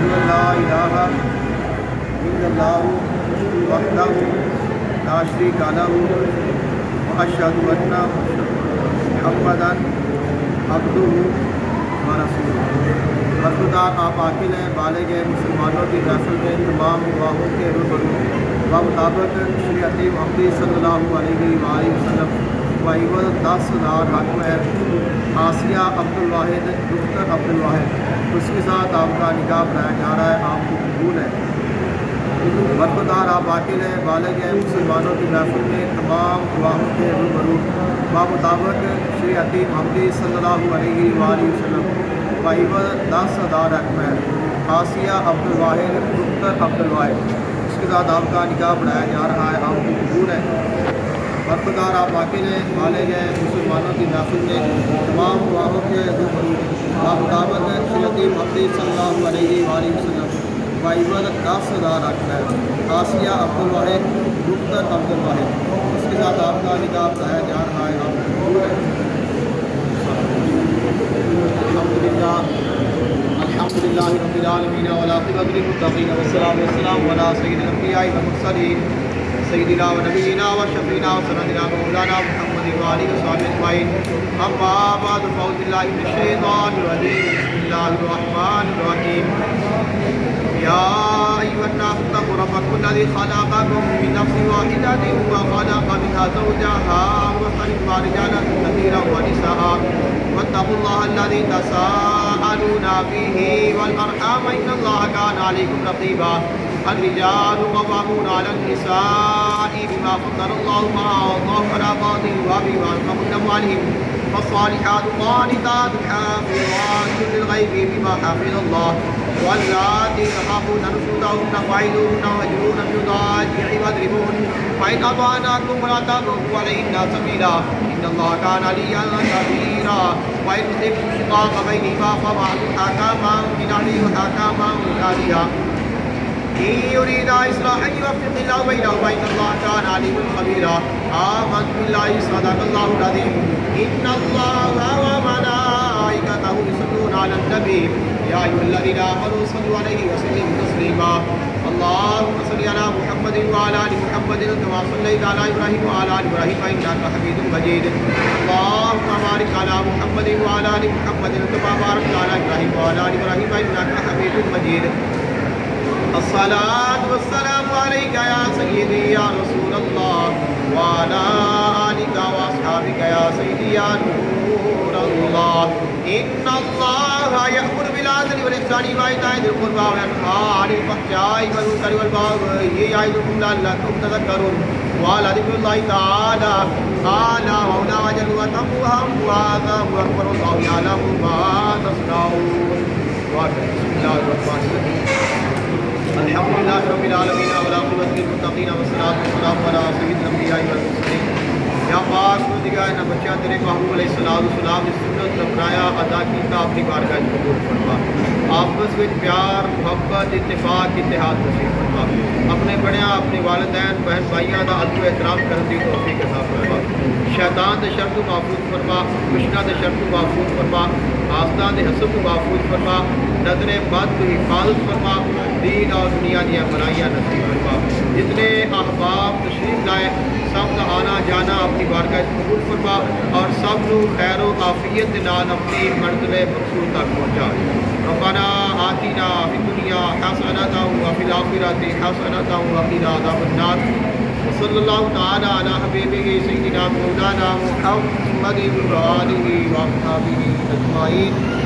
أشهد أن لا إله إلا الله وحده لا شريك له وأشهد أن محمدا عبده ورسوله۔ برخودار آپ عاقل ہیں، بالغ ہیں، مسلمانوں کی محفل میں تمام گواہوں کے روبرو بمطابق شریعت محمدی صلی اللہ علیہ وآلہ وسلم وعیوز 10,000 حق ہے آسیہ عبدالواحد دختر عبدالواحد، اس کے ساتھ آپ کا نکاح پڑھایا جا رہا ہے، آپ کو قبول ہے۔ برخودار آپ عاقل ہیں، بالغ ہیں، مسلمانوں کی محفل میں تمام گواہوں کے روبرو بمطابق شریعت محمدی صلی اللہ علیہ وآلہ وسلم وعیوز 10,000 حق ہے آسیہ عبدالواحد دختر عبدالواحد، اس کے ساتھ آپ کا نکاح پڑھایا جا رہا ہے، آپ کو قبول ہے۔ برخودار آپ عاقل ہیں، بالغ ہیں، مسلمانوں کی محفل میں تمام گواہوں کے روبرو بمطابق شریعت محمدی صلی اللہ علیہ وآلہ وسلم وعیوز 10,000 حق ہے آسیہ عبدالواحد دختر عبدالواحد، اس کے ساتھ آپ کا نکاح پڑھایا جا رہا ہے، آپ کو قبول ہے۔ الحمدللہ رب العالمین والعاقبۃ للمتقین والصلاۃ والسلام علی سید الانبیاء والمرسلین سیدنا و نبینا و شفیعنا و سندنا مولانا محمد وآلہ وصحبہ اجمعین، اما بعد فاعوذ باللہ من الشیطان الرجیم، بسم اللہ الرحمن الرحیم۔ یا ایھا الناس اتقوا ربکم الذی خلقکم من نفس واحدۃ وخلق منها زوجها وبث منهما رجالا کثیرا ونساء واتقوا اللہ الذی تساءلون به والارحام ان اللہ کان علیکم رقیبا۔ الرجال قوامون على النساء بما فضل الله بعضهم على بعض وبما أنفقوا أموالهم فالصالحات قانتات حافظات للغيب بما حفظ الله واللاتي تخافون نشوزهن فاعظوهن واهجروهن في المضاجع واضربوهن فإن أطعنكم فلا تبغوا عليهن سبيلا إن الله كان عليا كبيرا۔ وإن خفتم شقاق بينهما فبعثوا حكما من أهله وحكما من أهلها إن يريدا إصلاحا يوفق الله بينهما إن الله كان عليما خبيرا۔ آمنت بالله صدق الله العظيم إن الله وملائكته يصلون على النبي يا أيها الذين آمنوا صلوا عليه وسلموا تسليما۔ اللهم صل على محمد وعلى آل محمد كما صليت على إبراهيم وعلى آل إبراهيم إنك حميد مجيد۔ اللهم بارك على محمد وعلى آل محمد كما باركت على إبراهيم وعلى آل إبراهيم إنك حميد مجيد۔ الصلاة والسلام عليك يا سيدي يا رسول الله وعلى آلك وأصحابك يا سيدي يا نور الله۔ إن الله يأمر بالعدل والإحسان وإيتاء ذي القربى وينهى عن الفحشاء والمنكر والبغي يعظكم لعلكم تذكرون۔ وعلى ذكر الله تعالى أعلى وأولى وأجل وأتم وأهم وأعظم وأكبر والله يعلم ما تصنعون۔ بسم الله الرحمن الرحيم۔ الحمد للہ رب العالمین والعاقبۃ للمتقین والصلاۃ والسلام علی سید الانبیاء والمرسلین۔ یا پاک روزگار نہ بچہ تیرے محبوب علیہ السلام نے سنت اپنایا ادا کیتا، اپنی بارگاہ قبول فرما۔ آپس میں پیار محبت اتفاق اتحاد نصیب فرما۔ اپنے بڑیاں اپنے والدین بہن بھائیاں دا ادب و احترام کرن دی توفیق عطا فرما۔ شیطان دے شر تو محفوظ فرما، دشمناں دے شر تو محفوظ فرما، حاسداں دے حسد تو محفوظ فرما، نظر بد تو حفاظت فرما، دین اور دنیا دیا بھلائیاں نصیب فرما۔ جتنے احباب تشریف لائے سب کا آنا جانا اپنی بارگاہ قبول فرما اور سب کو خیر و عافیت کے نال اپنی منزل مقصود تک پہنچا۔ ربنا آتنا فی الدنیا حسنۃ وفی الآخرۃ حسنۃ وقنا عذاب النار۔ وصلی اللہ تعالی علی حبیبہ سیدنا مولانا محمد وآلہ وصحبہ اجمعین۔